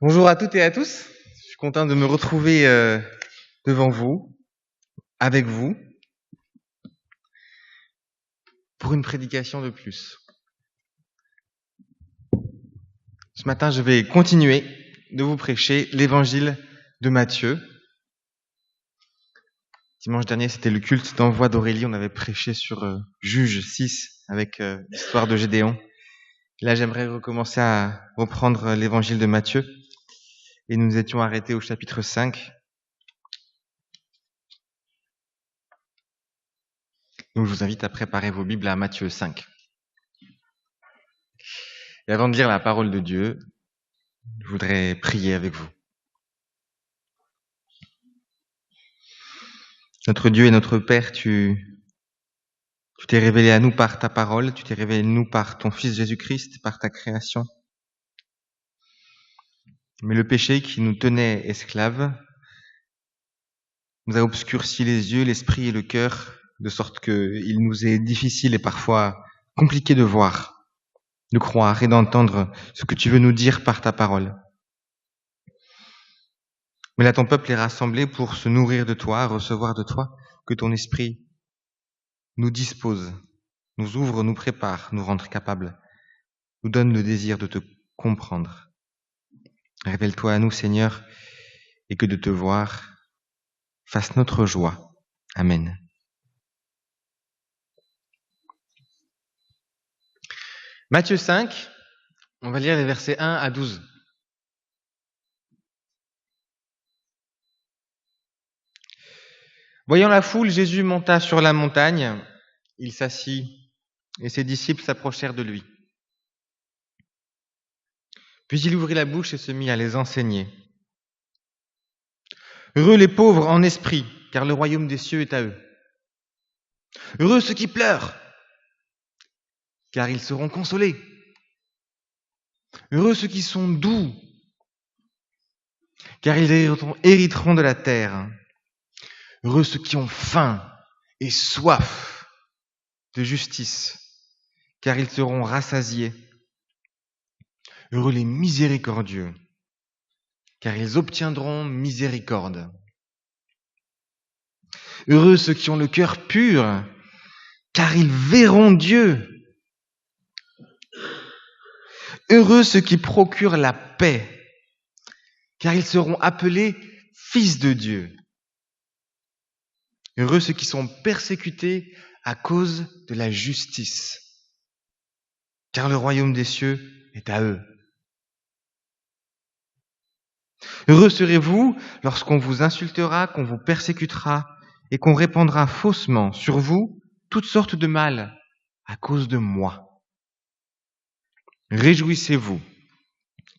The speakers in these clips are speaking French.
Bonjour à toutes et à tous. Je suis content de me retrouver devant vous, avec vous, pour une prédication de plus. Ce matin, je vais continuer de vous prêcher l'évangile de Matthieu. Dimanche dernier, c'était le culte d'envoi d'Aurélie. On avait prêché sur Juge 6 avec l'histoire de Gédéon. Là, j'aimerais recommencer à reprendre l'évangile de Matthieu. Et nous étions arrêtés au chapitre 5. Donc, je vous invite à préparer vos Bibles à Matthieu 5. Et avant de lire la parole de Dieu, je voudrais prier avec vous. Notre Dieu et notre Père, tu t'es révélé à nous par ta parole, tu t'es révélé à nous par ton Fils Jésus-Christ, par ta création. Mais le péché qui nous tenait esclaves nous a obscurci les yeux, l'esprit et le cœur, de sorte qu'il nous est difficile et parfois compliqué de voir, de croire et d'entendre ce que tu veux nous dire par ta parole. Mais là, ton peuple est rassemblé pour se nourrir de toi, recevoir de toi, que ton esprit nous dispose, nous ouvre, nous prépare, nous rendre capables, nous donne le désir de te comprendre. Révèle-toi à nous, Seigneur, et que de te voir fasse notre joie. Amen. Matthieu 5, on va lire les versets 1 à 12. Voyant la foule, Jésus monta sur la montagne, il s'assit, et ses disciples s'approchèrent de lui. Puis il ouvrit la bouche et se mit à les enseigner. Heureux les pauvres en esprit, car le royaume des cieux est à eux. Heureux ceux qui pleurent, car ils seront consolés. Heureux ceux qui sont doux, car ils hériteront de la terre. Heureux ceux qui ont faim et soif de justice, car ils seront rassasiés. Heureux les miséricordieux, car ils obtiendront miséricorde. Heureux ceux qui ont le cœur pur, car ils verront Dieu. Heureux ceux qui procurent la paix, car ils seront appelés fils de Dieu. Heureux ceux qui sont persécutés à cause de la justice, car le royaume des cieux est à eux. Heureux serez-vous lorsqu'on vous insultera, qu'on vous persécutera et qu'on répandra faussement sur vous toutes sortes de mal à cause de moi. Réjouissez-vous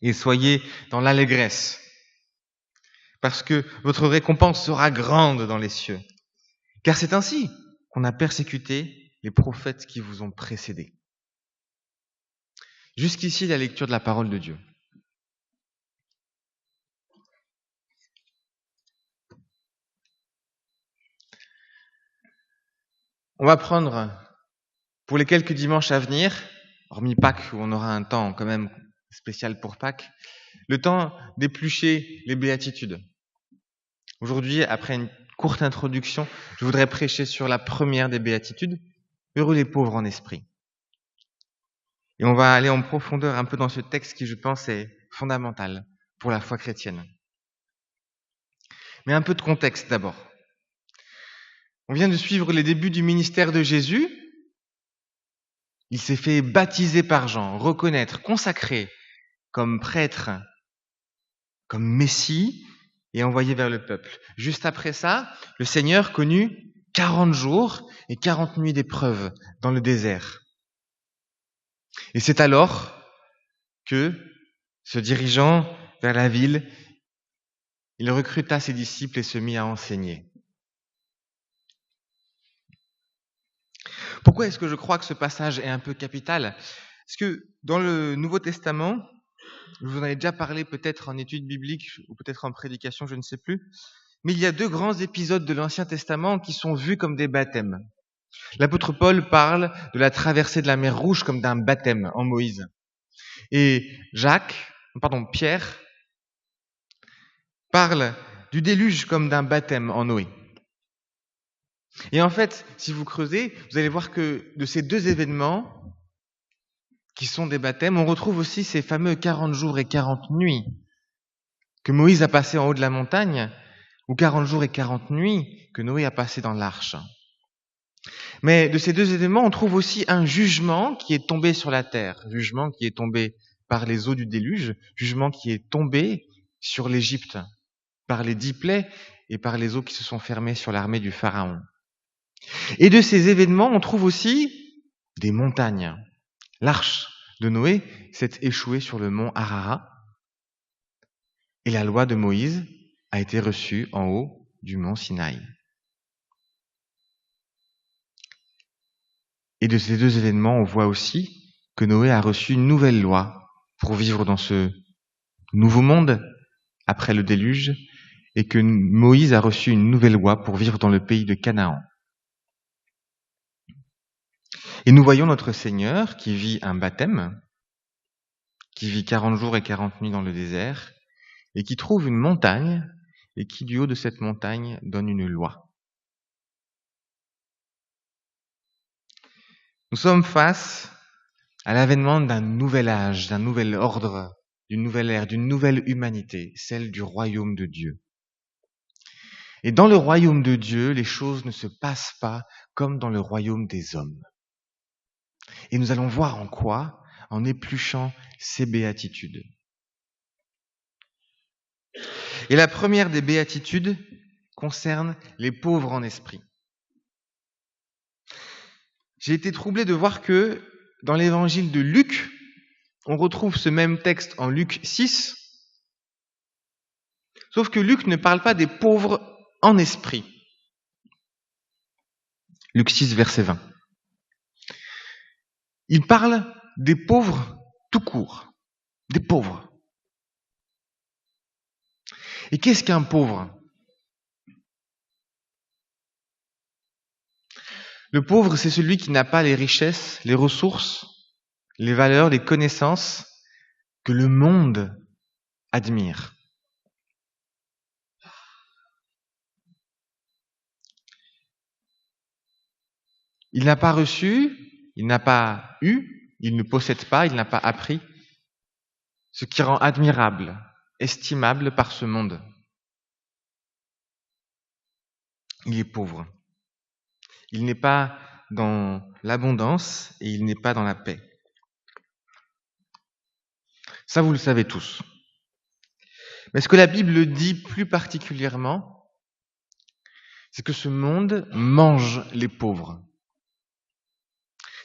et soyez dans l'allégresse, parce que votre récompense sera grande dans les cieux. Car c'est ainsi qu'on a persécuté les prophètes qui vous ont précédés. Jusqu'ici, la lecture de la parole de Dieu. On va prendre, pour les quelques dimanches à venir, hormis Pâques, où on aura un temps quand même spécial pour Pâques, le temps d'éplucher les béatitudes. Aujourd'hui, après une courte introduction, je voudrais prêcher sur la première des béatitudes, heureux les pauvres en esprit. Et on va aller en profondeur un peu dans ce texte qui, je pense, est fondamental pour la foi chrétienne. Mais un peu de contexte d'abord. On vient de suivre les débuts du ministère de Jésus. Il s'est fait baptiser par Jean, reconnaître, consacrer comme prêtre, comme Messie et envoyé vers le peuple. Juste après ça, le Seigneur connut 40 jours et 40 nuits d'épreuve dans le désert. Et c'est alors que, se dirigeant vers la ville, il recruta ses disciples et se mit à enseigner. Pourquoi est-ce que je crois que ce passage est un peu capital ? Parce que dans le Nouveau Testament, je vous en ai déjà parlé peut-être en études bibliques ou peut-être en prédication, je ne sais plus, mais il y a 2 grands épisodes de l'Ancien Testament qui sont vus comme des baptêmes. L'apôtre Paul parle de la traversée de la mer Rouge comme d'un baptême en Moïse. Et Pierre parle du déluge comme d'un baptême en Noé. Et en fait, si vous creusez, vous allez voir que de ces deux événements, qui sont des baptêmes, on retrouve aussi ces fameux 40 jours et 40 nuits que Moïse a passé en haut de la montagne, ou 40 jours et 40 nuits que Noé a passé dans l'arche. Mais de ces deux événements, on trouve aussi un jugement qui est tombé sur la terre, jugement qui est tombé par les eaux du déluge, jugement qui est tombé sur l'Égypte, par les 10 plaies et par les eaux qui se sont fermées sur l'armée du Pharaon. Et de ces événements, on trouve aussi des montagnes. L'arche de Noé s'est échouée sur le mont Ararat et la loi de Moïse a été reçue en haut du mont Sinaï. Et de ces deux événements, on voit aussi que Noé a reçu une nouvelle loi pour vivre dans ce nouveau monde après le déluge et que Moïse a reçu une nouvelle loi pour vivre dans le pays de Canaan. Et nous voyons notre Seigneur qui vit un baptême, qui vit 40 jours et 40 nuits dans le désert, et qui trouve une montagne, et qui du haut de cette montagne donne une loi. Nous sommes face à l'avènement d'un nouvel âge, d'un nouvel ordre, d'une nouvelle ère, d'une nouvelle humanité, celle du royaume de Dieu. Et dans le royaume de Dieu, les choses ne se passent pas comme dans le royaume des hommes. Et nous allons voir en quoi, en épluchant ces béatitudes. Et la première des béatitudes concerne les pauvres en esprit. J'ai été troublé de voir que dans l'évangile de Luc, on retrouve ce même texte en Luc 6, sauf que Luc ne parle pas des pauvres en esprit. Luc 6, verset 20. Il parle des pauvres tout court, des pauvres. Et qu'est-ce qu'un pauvre ? Le pauvre, c'est celui qui n'a pas les richesses, les ressources, les valeurs, les connaissances que le monde admire. Il n'a pas reçu, il n'a pas eu, il ne possède pas, il n'a pas appris ce qui rend admirable, estimable par ce monde. Il est pauvre. Il n'est pas dans l'abondance et il n'est pas dans la paix. Ça, vous le savez tous. Mais ce que la Bible dit plus particulièrement, c'est que ce monde mange les pauvres.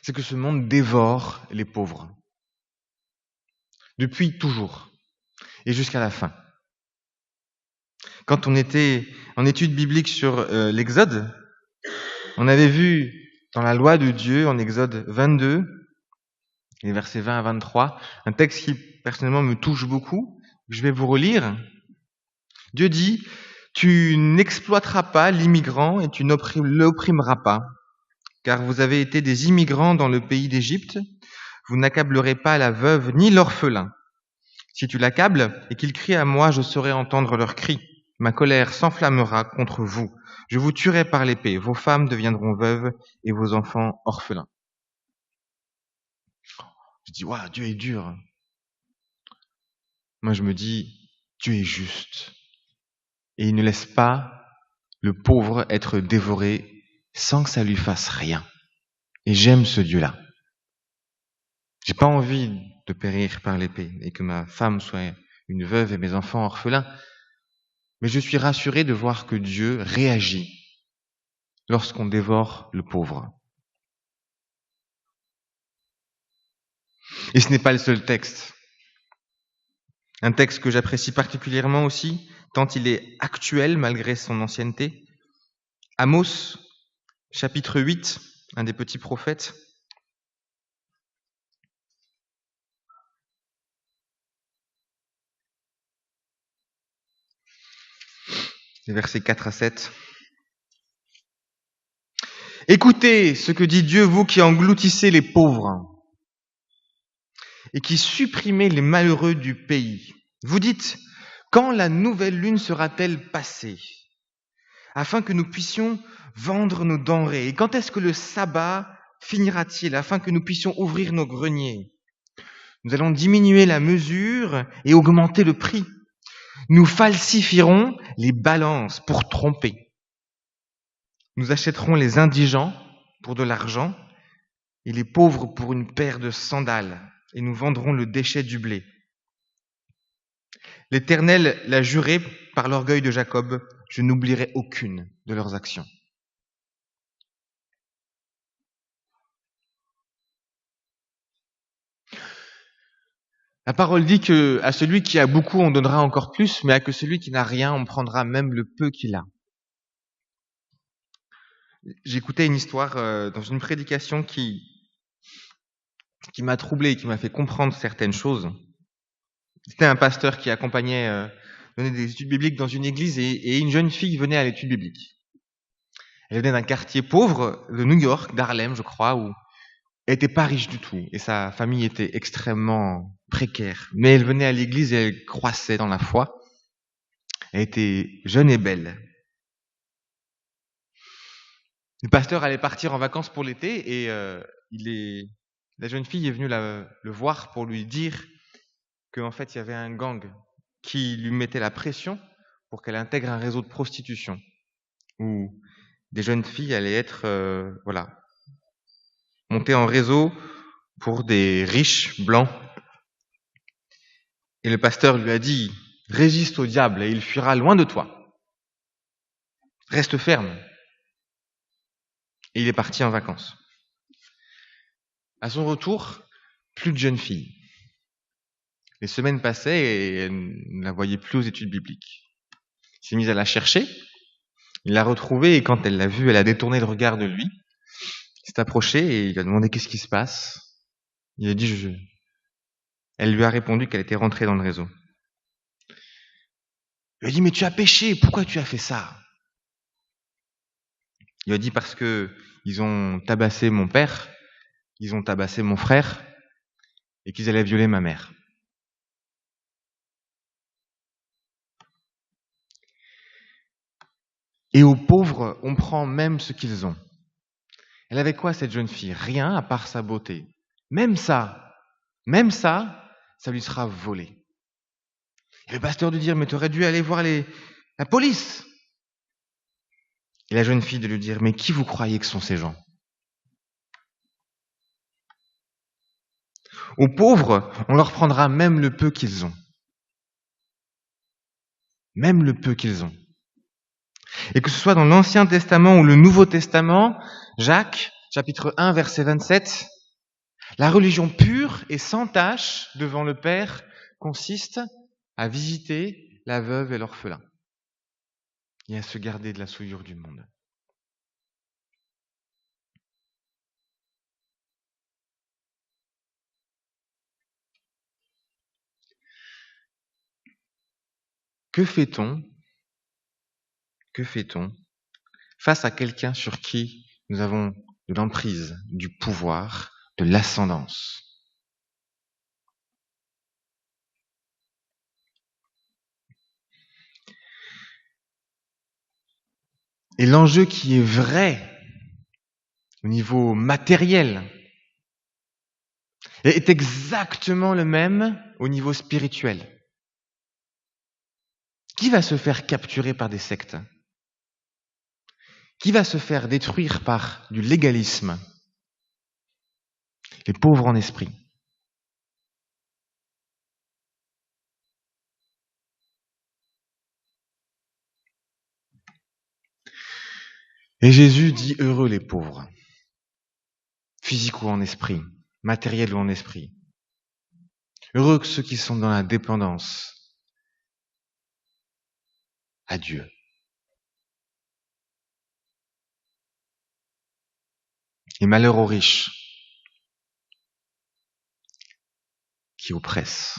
C'est que ce monde dévore les pauvres. Depuis toujours et jusqu'à la fin. Quand on était en étude biblique sur l'Exode, on avait vu dans la loi de Dieu, en Exode 22, les versets 20 à 23, un texte qui personnellement me touche beaucoup. Je vais vous relire. Dieu dit, « Tu n'exploiteras pas l'immigrant et tu l'opprimeras pas, car vous avez été des immigrants dans le pays d'Égypte. Vous n'accablerez pas la veuve ni l'orphelin. Si tu l'accables et qu'ils crient à moi, je saurai entendre leurs cris. Ma colère s'enflammera contre vous. Je vous tuerai par l'épée. Vos femmes deviendront veuves et vos enfants orphelins. » Je dis, waouh, Dieu est dur. Moi, je me dis, Dieu est juste. Et il ne laisse pas le pauvre être dévoré sans que ça lui fasse rien. Et j'aime ce Dieu-là. J'ai pas envie de périr par l'épée et que ma femme soit une veuve et mes enfants orphelins. Mais je suis rassuré de voir que Dieu réagit lorsqu'on dévore le pauvre. Et ce n'est pas le seul texte. Un texte que j'apprécie particulièrement aussi, tant il est actuel malgré son ancienneté. Amos, chapitre 8, un des petits prophètes. Les versets 4 à 7. « Écoutez ce que dit Dieu, vous qui engloutissez les pauvres et qui supprimez les malheureux du pays. Vous dites, Quand la nouvelle lune sera-t-elle passée, afin que nous puissions vendre nos denrées? Et quand est-ce que le sabbat finira-t-il, afin que nous puissions ouvrir nos greniers? Nous allons diminuer la mesure et augmenter le prix. Nous falsifierons les balances pour tromper. Nous achèterons les indigents pour de l'argent et les pauvres pour une paire de sandales, et nous vendrons le déchet du blé. L'Éternel l'a juré par l'orgueil de Jacob, je n'oublierai aucune de leurs actions. La parole dit que à celui qui a beaucoup, on donnera encore plus, mais à que celui qui n'a rien, on prendra même le peu qu'il a. J'écoutais une histoire dans une prédication qui m'a troublé, qui m'a fait comprendre certaines choses. C'était un pasteur qui accompagnait, donnait des études bibliques dans une église et une jeune fille venait à l'étude biblique. Elle venait d'un quartier pauvre de New York, d'Harlem, je crois, où elle n'était pas riche du tout et sa famille était extrêmement précaire. Mais elle venait à l'église et elle croissait dans la foi. Elle était jeune et belle. Le pasteur allait partir en vacances pour l'été et la jeune fille est venue le voir pour lui dire qu'en fait il y avait un gang qui lui mettait la pression pour qu'elle intègre un réseau de prostitution où des jeunes filles allaient être montées en réseau pour des riches blancs. Et le pasteur lui a dit, résiste au diable et il fuira loin de toi. Reste ferme. Et il est parti en vacances. À son retour, plus de jeune fille. Les semaines passaient et elle ne la voyait plus aux études bibliques. Il s'est mis à la chercher. Il l'a retrouvée et quand elle l'a vue, elle a détourné le regard de lui. Il s'est approché et il lui a demandé qu'est-ce qui se passe. Il a dit Elle lui a répondu qu'elle était rentrée dans le réseau. Il lui a dit mais tu as péché, pourquoi tu as fait ça? Il a dit parce que ils ont tabassé mon père, ils ont tabassé mon frère et qu'ils allaient violer ma mère. Et aux pauvres, on prend même ce qu'ils ont. Elle avait quoi cette jeune fille? Rien à part sa beauté. Même ça, ça lui sera volé. Et le pasteur de dire, mais tu aurais dû aller voir la police. Et la jeune fille de lui dire, mais qui vous croyez que sont ces gens? Aux pauvres, on leur prendra même le peu qu'ils ont. Même le peu qu'ils ont. Et que ce soit dans l'Ancien Testament ou le Nouveau Testament, Jacques, chapitre 1, verset 27, la religion pure et sans tache devant le Père consiste à visiter la veuve et l'orphelin et à se garder de la souillure du monde. Que fait-on face à quelqu'un sur qui nous avons de l'emprise, du pouvoir, de l'ascendance? Et l'enjeu qui est vrai au niveau matériel est exactement le même au niveau spirituel. Qui va se faire capturer par des sectes? Qui va se faire détruire par du légalisme? Les pauvres en esprit. Et Jésus dit heureux les pauvres, physiques ou en esprit, matériels ou en esprit. Heureux que ceux qui sont dans la dépendance à Dieu. Et malheur aux riches qui oppressent,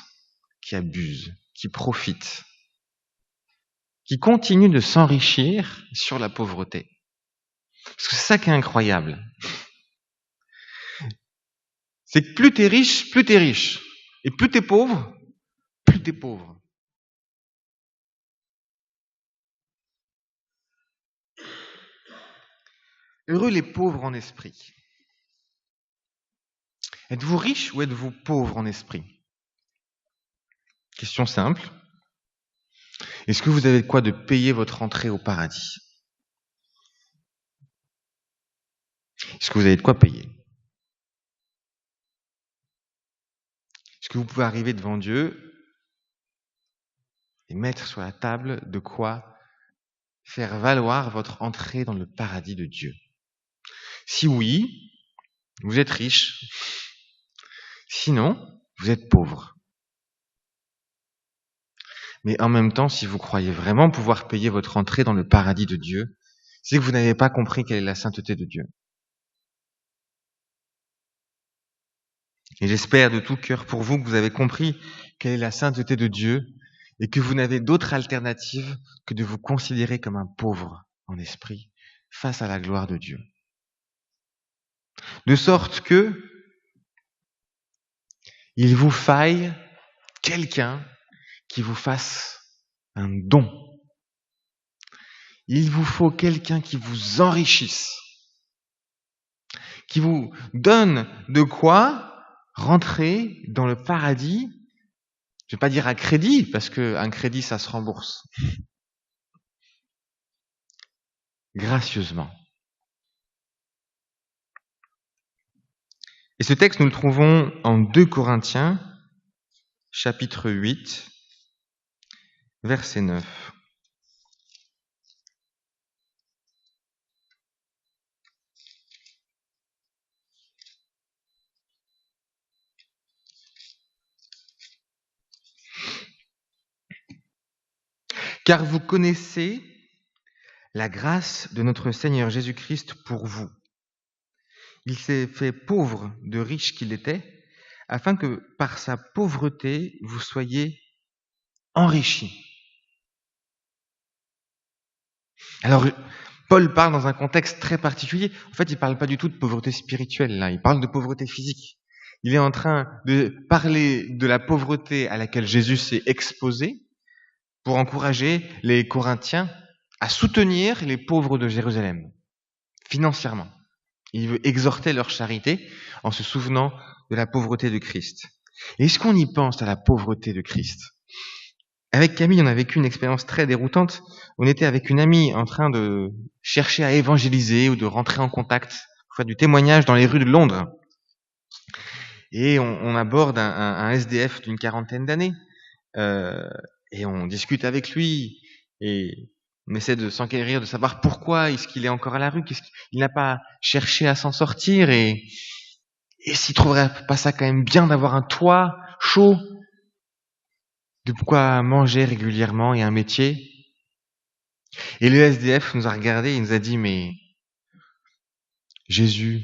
qui abusent, qui profitent, qui continuent de s'enrichir sur la pauvreté. Parce que c'est ça qui est incroyable. C'est que plus t'es riche, plus t'es riche. Et plus t'es pauvre, plus t'es pauvre. Heureux les pauvres en esprit. Êtes-vous riche ou êtes-vous pauvre en esprit? Question simple. Est-ce que vous avez de quoi de payer votre entrée au paradis? Est-ce que vous avez de quoi payer? Est-ce que vous pouvez arriver devant Dieu et mettre sur la table de quoi faire valoir votre entrée dans le paradis de Dieu? Si oui, vous êtes riche. Sinon, vous êtes pauvre. Mais en même temps, si vous croyez vraiment pouvoir payer votre entrée dans le paradis de Dieu, c'est que vous n'avez pas compris quelle est la sainteté de Dieu. Et j'espère de tout cœur pour vous que vous avez compris quelle est la sainteté de Dieu et que vous n'avez d'autre alternative que de vous considérer comme un pauvre en esprit face à la gloire de Dieu. De sorte que il vous faille quelqu'un qui vous fasse un don. Il vous faut quelqu'un qui vous enrichisse, qui vous donne de quoi rentrer dans le paradis. Je vais pas dire à crédit, parce qu'un crédit, ça se rembourse. Gracieusement. Et ce texte, nous le trouvons en 2 Corinthiens, chapitre 8, verset 9. Car vous connaissez la grâce de notre Seigneur Jésus-Christ pour vous. Il s'est fait pauvre de riche qu'il était, afin que par sa pauvreté vous soyez enrichis. Alors, Paul parle dans un contexte très particulier. En fait, il parle pas du tout de pauvreté spirituelle, là. Il parle de pauvreté physique. Il est en train de parler de la pauvreté à laquelle Jésus s'est exposé pour encourager les Corinthiens à soutenir les pauvres de Jérusalem, financièrement. Il veut exhorter leur charité en se souvenant de la pauvreté de Christ. Et est-ce qu'on y pense à la pauvreté de Christ? Avec Camille, on a vécu une expérience très déroutante. On était avec une amie en train de chercher à évangéliser ou de rentrer en contact, pour faire du témoignage dans les rues de Londres. Et on aborde un SDF d'une 40aine d'années. Et on discute avec lui. Et on essaie de s'enquérir, de savoir pourquoi est-ce qu'il est encore à la rue, qu'est-ce qu'il n'a pas cherché à s'en sortir, et s'il trouverait pas ça quand même bien d'avoir un toit chaud, de quoi manger régulièrement et un métier. Et le SDF nous a regardé et nous a dit, mais Jésus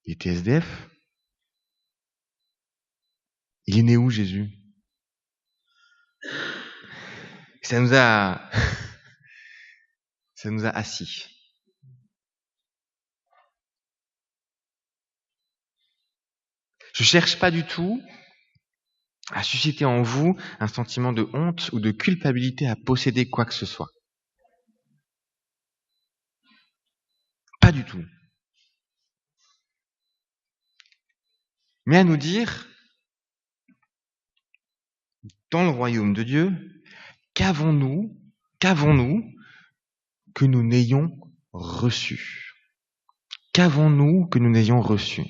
était SDF? Il est né où, Jésus? Ça nous a assis. Je cherche pas du tout à susciter en vous un sentiment de honte ou de culpabilité à posséder quoi que ce soit. Pas du tout. Mais à nous dire, dans le royaume de Dieu, qu'avons-nous que nous n'ayons reçu? Qu'avons-nous que nous n'ayons reçu?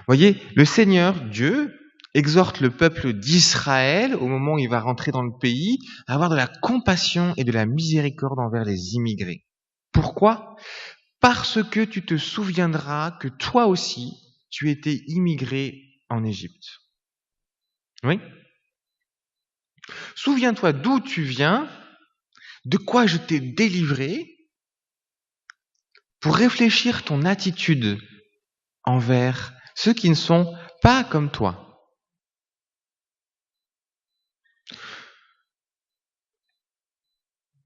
Voyez, le Seigneur, Dieu, exhorte le peuple d'Israël, au moment où il va rentrer dans le pays, à avoir de la compassion et de la miséricorde envers les immigrés. Pourquoi? Parce que tu te souviendras que toi aussi, tu étais immigré en Égypte. Oui? Souviens-toi d'où tu viens, de quoi je t'ai délivré, pour réfléchir ton attitude envers ceux qui ne sont pas comme toi.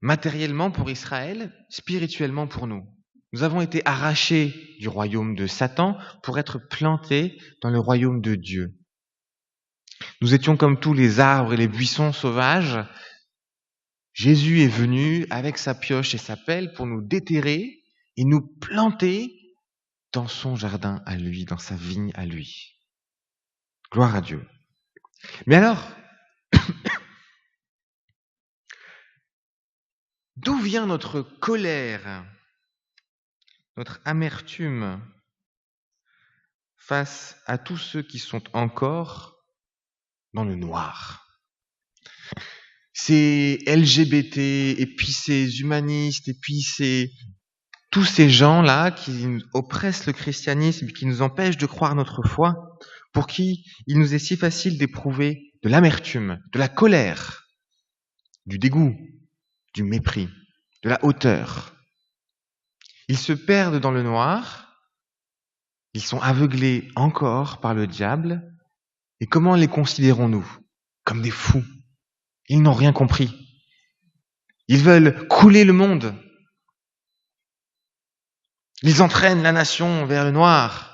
Matériellement pour Israël, spirituellement pour nous. Nous avons été arrachés du royaume de Satan pour être plantés dans le royaume de Dieu. Nous étions comme tous les arbres et les buissons sauvages. Jésus est venu avec sa pioche et sa pelle pour nous déterrer et nous planter dans son jardin à lui, dans sa vigne à lui. Gloire à Dieu. Mais alors, d'où vient notre colère, notre amertume face à tous ceux qui sont encore dans le noir? Ces LGBT, et puis ces humanistes, et puis tous ces gens-là qui oppressent le christianisme, qui nous empêchent de croire notre foi, pour qui il nous est si facile d'éprouver de l'amertume, de la colère, du dégoût, du mépris, de la hauteur. Ils se perdent dans le noir, ils sont aveuglés encore par le diable, et comment les considérons-nous? Comme des fous. Ils n'ont rien compris. Ils veulent couler le monde. Ils entraînent la nation vers le noir.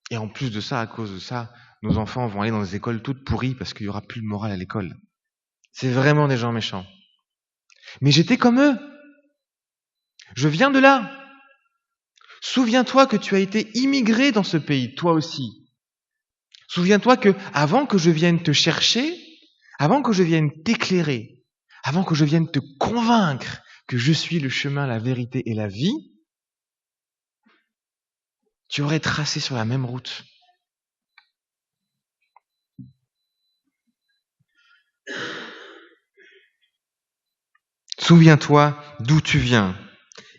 Et en plus de ça, à cause de ça, nos enfants vont aller dans des écoles toutes pourries parce qu'il n'y aura plus de morale à l'école. C'est vraiment des gens méchants. Mais j'étais comme eux. Je viens de là. Souviens-toi que tu as été immigré dans ce pays, toi aussi. Souviens-toi que avant que je vienne te chercher, avant que je vienne t'éclairer, avant que je vienne te convaincre que je suis le chemin, la vérité et la vie, tu aurais tracé sur la même route. Souviens-toi d'où tu viens.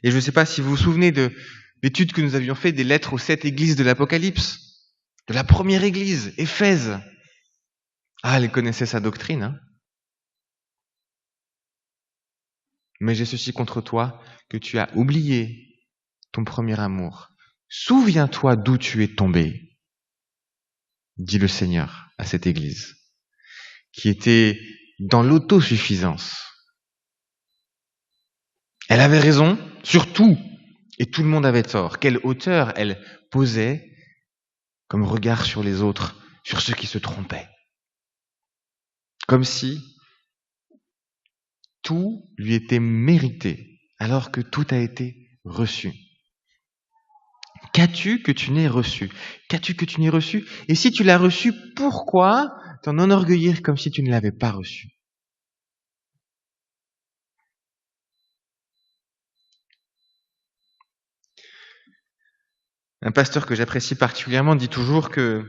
Et je ne sais pas si vous vous souvenez de l'étude que nous avions faite des lettres aux 7 églises de l'Apocalypse, de la première église, Éphèse. Ah, elle connaissait sa doctrine, hein. Mais j'ai ceci contre toi, que tu as oublié ton premier amour. Souviens-toi d'où tu es tombé, dit le Seigneur à cette église, qui était dans l'autosuffisance. Elle avait raison sur tout, et tout le monde avait tort. Quelle hauteur elle posait comme regard sur les autres, sur ceux qui se trompaient. Comme si tout lui était mérité, alors que tout a été reçu. Qu'as-tu que tu n'aies reçu? Qu'as-tu que tu n'aies reçu? Et si tu l'as reçu, pourquoi t'en enorgueillir comme si tu ne l'avais pas reçu? Un pasteur que j'apprécie particulièrement dit toujours que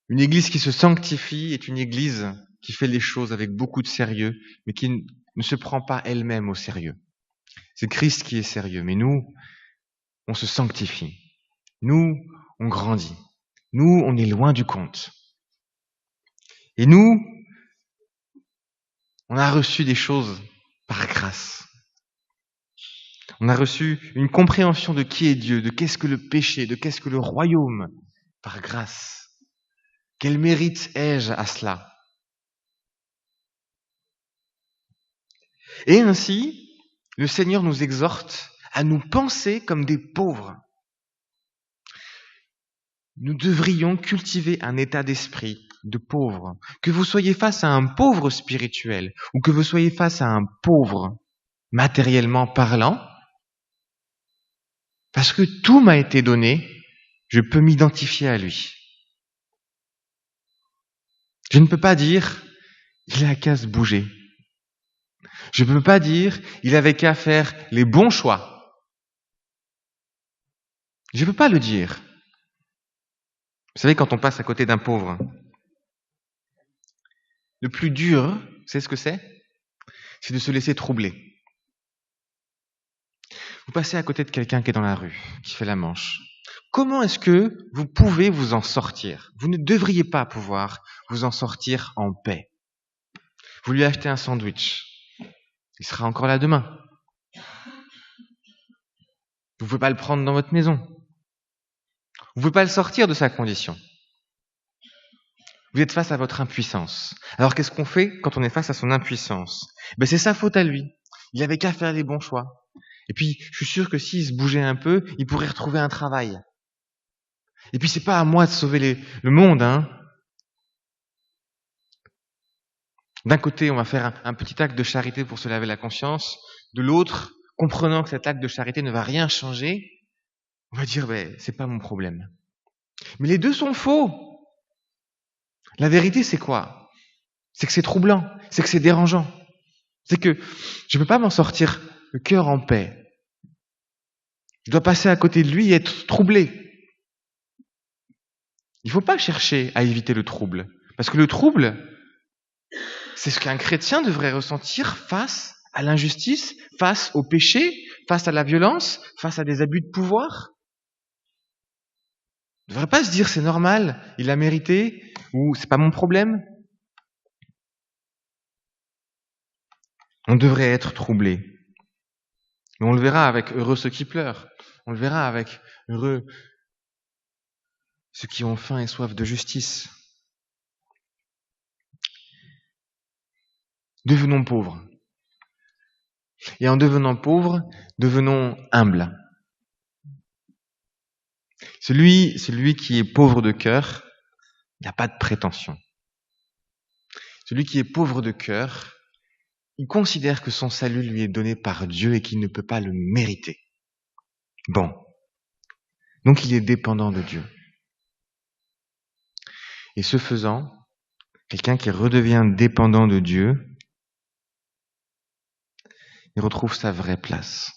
une église qui se sanctifie est une église qui fait les choses avec beaucoup de sérieux, mais qui ne se prend pas elle-même au sérieux. C'est Christ qui est sérieux, mais nous, on se sanctifie. Nous, on grandit. Nous, on est loin du compte. Et nous, on a reçu des choses par grâce. On a reçu une compréhension de qui est Dieu, de qu'est-ce que le péché, de qu'est-ce que le royaume, par grâce. Quel mérite ai-je à cela? Et ainsi, le Seigneur nous exhorte à nous penser comme des pauvres. Nous devrions cultiver un état d'esprit de pauvre. Que vous soyez face à un pauvre spirituel ou que vous soyez face à un pauvre matériellement parlant, parce que tout m'a été donné, je peux m'identifier à lui. Je ne peux pas dire, il a qu'à se bouger. Je ne peux pas dire, il avait qu'à faire les bons choix. Je ne peux pas le dire. Vous savez, quand on passe à côté d'un pauvre, le plus dur, vous savez ce que c'est? C'est de se laisser troubler. Vous passez à côté de quelqu'un qui est dans la rue, qui fait la manche. Comment est-ce que vous pouvez vous en sortir? Vous ne devriez pas pouvoir vous en sortir en paix. Vous lui achetez un sandwich. Il sera encore là demain. Vous ne pouvez pas le prendre dans votre maison. Vous ne pouvez pas le sortir de sa condition. Vous êtes face à votre impuissance. Alors qu'est-ce qu'on fait quand on est face à son impuissance? C'est sa faute à lui. Il avait qu'à faire les bons choix. Et puis, je suis sûr que s'il se bougeait un peu, il pourrait retrouver un travail. Et puis, c'est pas à moi de sauver le monde, hein. D'un côté, on va faire un petit acte de charité pour se laver la conscience. De l'autre, comprenant que cet acte de charité ne va rien changer, on va dire, c'est pas mon problème. Mais les deux sont faux. La vérité, c'est quoi? C'est que c'est troublant, c'est que c'est dérangeant. C'est que je ne peux pas m'en sortir le cœur en paix. Je dois passer à côté de lui et être troublé. Il ne faut pas chercher à éviter le trouble. Parce que le trouble, c'est ce qu'un chrétien devrait ressentir face à l'injustice, face au péché, face à la violence, face à des abus de pouvoir. On ne devrait pas se dire c'est normal, il a mérité, ou c'est pas mon problème. On devrait être troublé. Mais on le verra avec heureux ceux qui pleurent. On le verra avec heureux ceux qui ont faim et soif de justice. Devenons pauvres. Et en devenant pauvres, devenons humbles. Celui qui est pauvre de cœur, il n'a pas de prétention. Celui qui est pauvre de cœur, il considère que son salut lui est donné par Dieu et qu'il ne peut pas le mériter. Bon. Donc il est dépendant de Dieu. Et ce faisant, quelqu'un qui redevient dépendant de Dieu, il retrouve sa vraie place.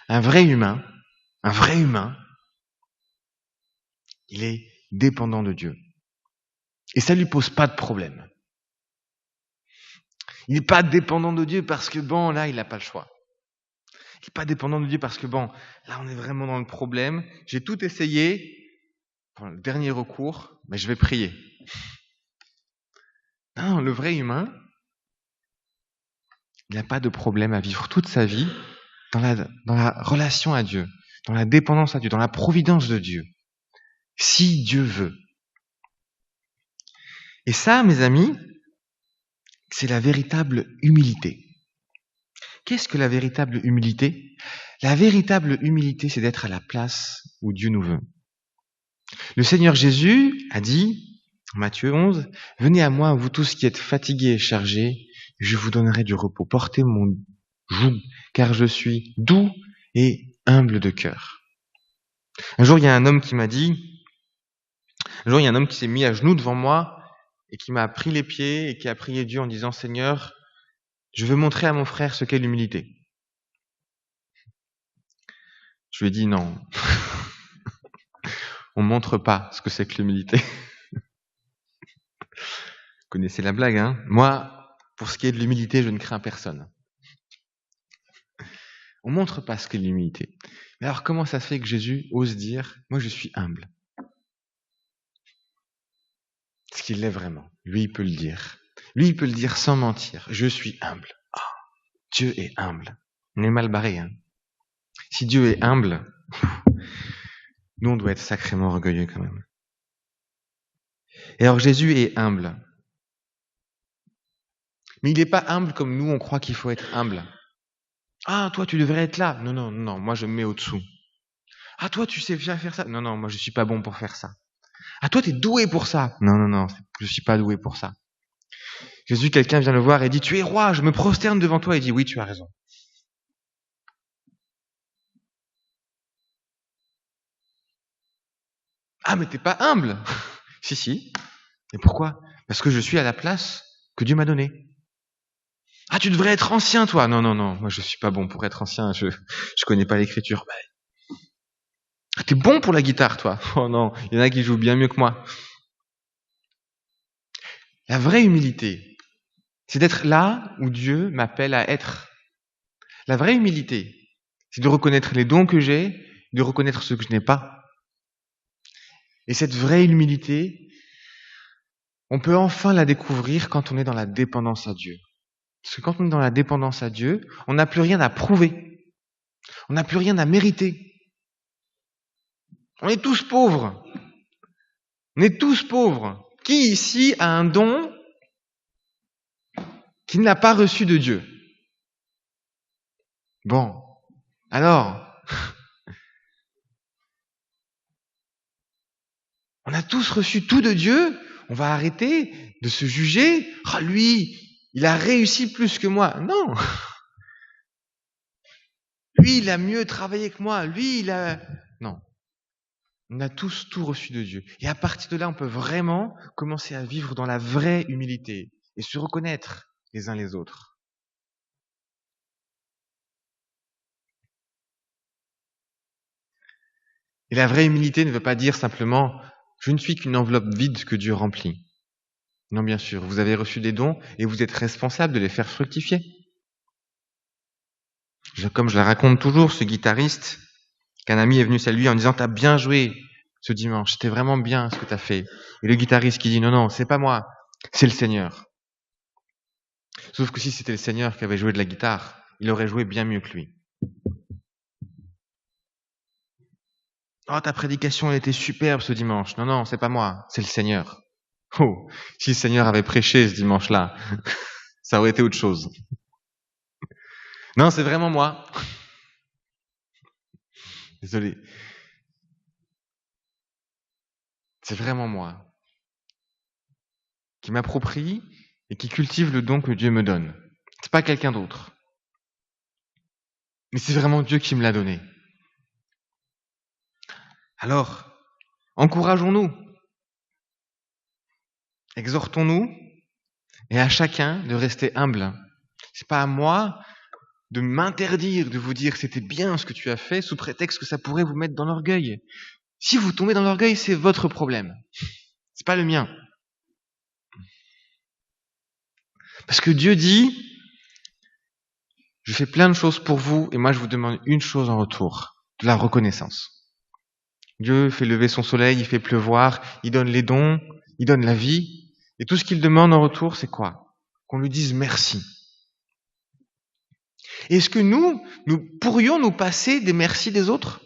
Un vrai humain, il est dépendant de Dieu. Et ça lui pose pas de problème. Il n'est pas dépendant de Dieu parce que là, il n'a pas le choix. Il n'est pas dépendant de Dieu parce que là, on est vraiment dans le problème. J'ai tout essayé. Pour le dernier recours, mais je vais prier. Non, le vrai humain, il n'a pas de problème à vivre toute sa vie dans la relation à Dieu, dans la dépendance à Dieu, dans la providence de Dieu. Si Dieu veut. Et ça, mes amis, c'est la véritable humilité. Qu'est-ce que la véritable humilité? La véritable humilité, c'est d'être à la place où Dieu nous veut. Le Seigneur Jésus a dit, en Matthieu 11, « Venez à moi, vous tous qui êtes fatigués et chargés, je vous donnerai du repos. Portez mon joug, car je suis doux et humble de cœur. » Un jour, il y a un homme qui s'est mis à genoux devant moi et qui m'a pris les pieds et qui a prié Dieu en disant, « Seigneur, je veux montrer à mon frère ce qu'est l'humilité. » Je lui ai dit, non. On montre pas ce que c'est que l'humilité. Vous connaissez la blague, hein? Moi, pour ce qui est de l'humilité, je ne crains personne. On montre pas ce qu'est l'humilité. Mais alors, comment ça se fait que Jésus ose dire, moi je suis humble? Ce qu'il est vraiment. Lui, il peut le dire. Lui, il peut le dire sans mentir. Je suis humble. Dieu est humble. On est mal barré, hein? Si Dieu est humble, nous, on doit être sacrément orgueilleux quand même. Et alors, Jésus est humble. Mais il n'est pas humble comme nous, on croit qu'il faut être humble. Ah, toi, tu devrais être là. Non, moi, je me mets au-dessous. Ah, toi, tu sais bien faire ça. Non, moi, je suis pas bon pour faire ça. Ah, toi, t'es doué pour ça. Non, je suis pas doué pour ça. Jésus, quelqu'un vient le voir et dit, tu es roi, je me prosterne devant toi. Et dit, oui, tu as raison. Ah, mais t'es pas humble. Si. Et pourquoi? Parce que je suis à la place que Dieu m'a donnée. Ah, tu devrais être ancien, toi. Non, moi, je suis pas bon pour être ancien. Je connais pas l'écriture. Ah, t'es bon pour la guitare, toi. Oh non, il y en a qui jouent bien mieux que moi. La vraie humilité, c'est d'être là où Dieu m'appelle à être. La vraie humilité, c'est de reconnaître les dons que j'ai, de reconnaître ce que je n'ai pas. Et cette vraie humilité, on peut enfin la découvrir quand on est dans la dépendance à Dieu. Parce que quand on est dans la dépendance à Dieu, on n'a plus rien à prouver. On n'a plus rien à mériter. On est tous pauvres. Qui ici a un don qu'il n'a pas reçu de Dieu? Bon, alors, on a tous reçu tout de Dieu, on va arrêter de se juger. Ah, lui, il a réussi plus que moi. Non, lui, il a mieux travaillé que moi, lui, il a... Non. On a tous tout reçu de Dieu. Et à partir de là, on peut vraiment commencer à vivre dans la vraie humilité et se reconnaître les uns les autres. Et la vraie humilité ne veut pas dire simplement « je ne suis qu'une enveloppe vide que Dieu remplit ». Non, bien sûr, vous avez reçu des dons et vous êtes responsable de les faire fructifier. Comme je la raconte toujours, ce guitariste, qu'un ami est venu saluer en disant « t'as bien joué ce dimanche, c'était vraiment bien ce que t'as fait ». Et le guitariste qui dit « non, c'est pas moi, c'est le Seigneur ». Sauf que si c'était le Seigneur qui avait joué de la guitare, il aurait joué bien mieux que lui. « Oh, ta prédication, elle était superbe ce dimanche. Non, c'est pas moi, c'est le Seigneur. » Oh, si le Seigneur avait prêché ce dimanche-là, ça aurait été autre chose. Non, c'est vraiment moi. Désolé. C'est vraiment moi qui m'approprie et qui cultive le don que Dieu me donne. C'est pas quelqu'un d'autre. Mais c'est vraiment Dieu qui me l'a donné. Alors, encourageons-nous. Exhortons-nous et à chacun de rester humble. C'est pas à moi de m'interdire de vous dire c'était bien ce que tu as fait sous prétexte que ça pourrait vous mettre dans l'orgueil. Si vous tombez dans l'orgueil, c'est votre problème. C'est pas le mien. Parce que Dieu dit, je fais plein de choses pour vous et moi je vous demande une chose en retour, de la reconnaissance. Dieu fait lever son soleil, il fait pleuvoir, il donne les dons, il donne la vie. Et tout ce qu'il demande en retour, c'est quoi? Qu'on lui dise merci. Est-ce que nous pourrions nous passer des merci des autres?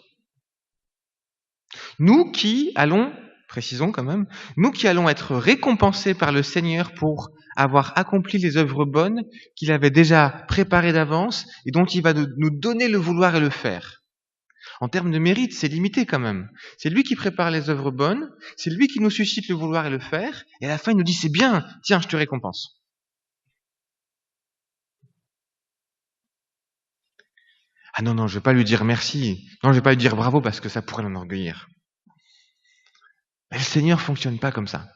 Nous qui allons, précisons quand même, nous qui allons être récompensés par le Seigneur pour avoir accompli les œuvres bonnes qu'il avait déjà préparées d'avance et dont il va nous donner le vouloir et le faire. En termes de mérite, c'est limité quand même. C'est lui qui prépare les œuvres bonnes, c'est lui qui nous suscite le vouloir et le faire, et à la fin il nous dit c'est bien, tiens, je te récompense. Ah non, je vais pas lui dire merci, non, je vais pas lui dire bravo parce que ça pourrait l'enorgueillir. Mais le Seigneur fonctionne pas comme ça.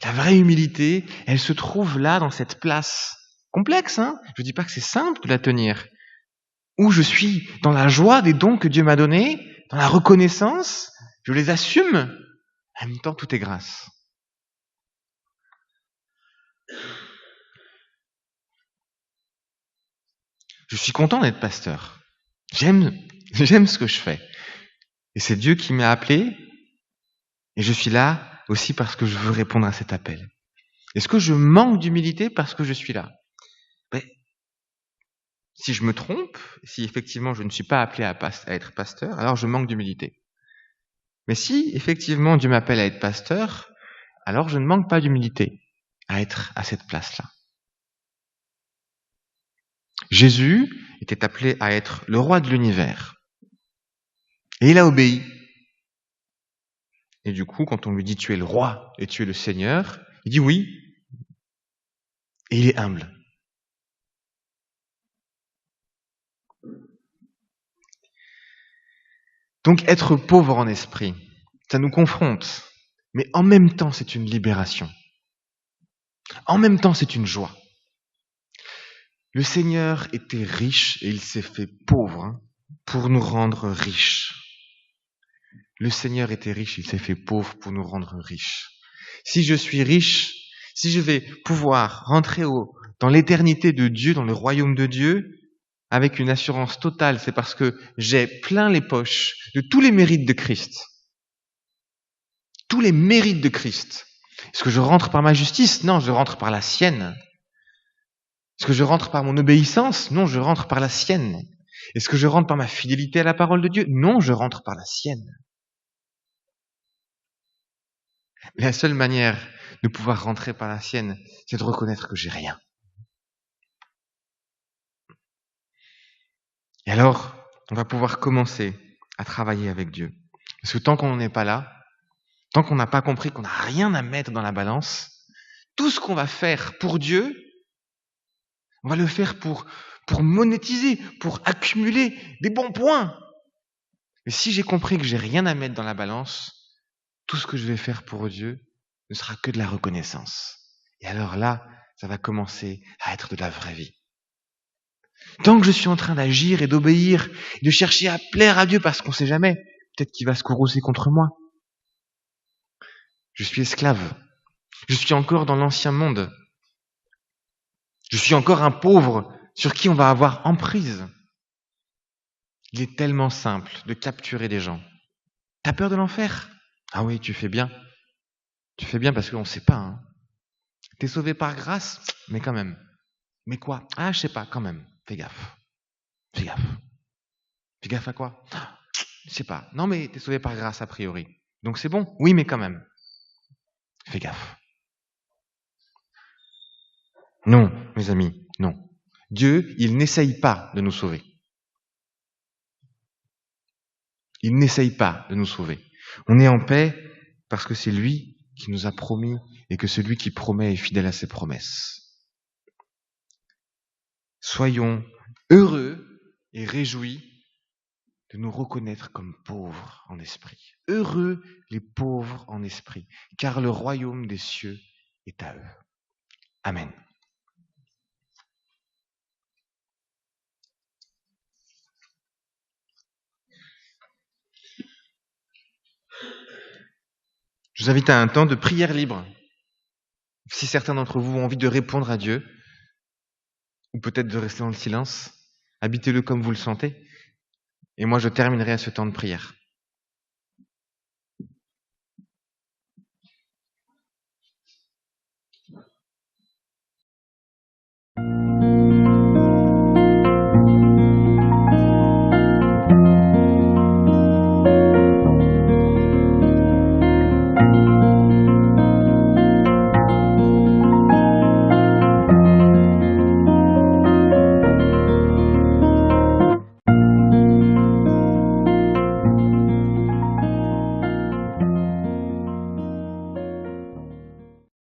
La vraie humilité, elle se trouve là, dans cette place complexe, hein. Je dis pas que c'est simple de la tenir. Où je suis dans la joie des dons que Dieu m'a donnés, dans la reconnaissance, je les assume, en même temps tout est grâce. Je suis content d'être pasteur. J'aime ce que je fais. Et c'est Dieu qui m'a appelé, et je suis là aussi parce que je veux répondre à cet appel. Est-ce que je manque d'humilité parce que je suis là? Si je me trompe, si effectivement je ne suis pas appelé à être pasteur, alors je manque d'humilité. Mais si effectivement Dieu m'appelle à être pasteur, alors je ne manque pas d'humilité à être à cette place-là. Jésus était appelé à être le roi de l'univers. Et il a obéi. Et du coup, quand on lui dit tu es le roi et tu es le Seigneur, il dit oui. Et il est humble. Donc être pauvre en esprit, ça nous confronte, mais en même temps c'est une libération. En même temps c'est une joie. Le Seigneur était riche et il s'est fait pauvre pour nous rendre riches. Le Seigneur était riche, il s'est fait pauvre pour nous rendre riches. Si je suis riche, si je vais pouvoir rentrer dans l'éternité de Dieu, dans le royaume de Dieu, avec une assurance totale, c'est parce que j'ai plein les poches de tous les mérites de Christ. Tous les mérites de Christ. Est-ce que je rentre par ma justice? Non, je rentre par la sienne. Est-ce que je rentre par mon obéissance? Non, je rentre par la sienne. Est-ce que je rentre par ma fidélité à la parole de Dieu? Non, je rentre par la sienne. La seule manière de pouvoir rentrer par la sienne, c'est de reconnaître que j'ai rien. Et alors, on va pouvoir commencer à travailler avec Dieu. Parce que tant qu'on n'est pas là, tant qu'on n'a pas compris qu'on n'a rien à mettre dans la balance, tout ce qu'on va faire pour Dieu, on va le faire pour pour monétiser, pour accumuler des bons points. Mais si j'ai compris que j'ai rien à mettre dans la balance, tout ce que je vais faire pour Dieu ne sera que de la reconnaissance. Et alors là, ça va commencer à être de la vraie vie. Tant que je suis en train d'agir et d'obéir, et de chercher à plaire à Dieu parce qu'on ne sait jamais, peut-être qu'il va se courroucer contre moi. Je suis esclave. Je suis encore dans l'ancien monde. Je suis encore un pauvre sur qui on va avoir emprise. Il est tellement simple de capturer des gens. T'as peur de l'enfer? Ah oui, tu fais bien. Tu fais bien parce qu'on ne sait pas. Hein. T'es sauvé par grâce, mais quand même. Mais quoi? Ah, je sais pas, quand même. Fais gaffe. Fais gaffe. Fais gaffe à quoi? Je sais pas. Non, mais t'es sauvé par grâce a priori. Donc c'est bon? Oui, mais quand même. Fais gaffe. Non, mes amis, non. Dieu, il n'essaye pas de nous sauver. Il n'essaye pas de nous sauver. On est en paix parce que c'est lui qui nous a promis et que celui qui promet est fidèle à ses promesses. Soyons heureux et réjouis de nous reconnaître comme pauvres en esprit. Heureux les pauvres en esprit, car le royaume des cieux est à eux. Amen. Je vous invite à un temps de prière libre. Si certains d'entre vous ont envie de répondre à Dieu, ou peut-être de rester dans le silence, habitez-le comme vous le sentez. Et moi, je terminerai à ce temps de prière.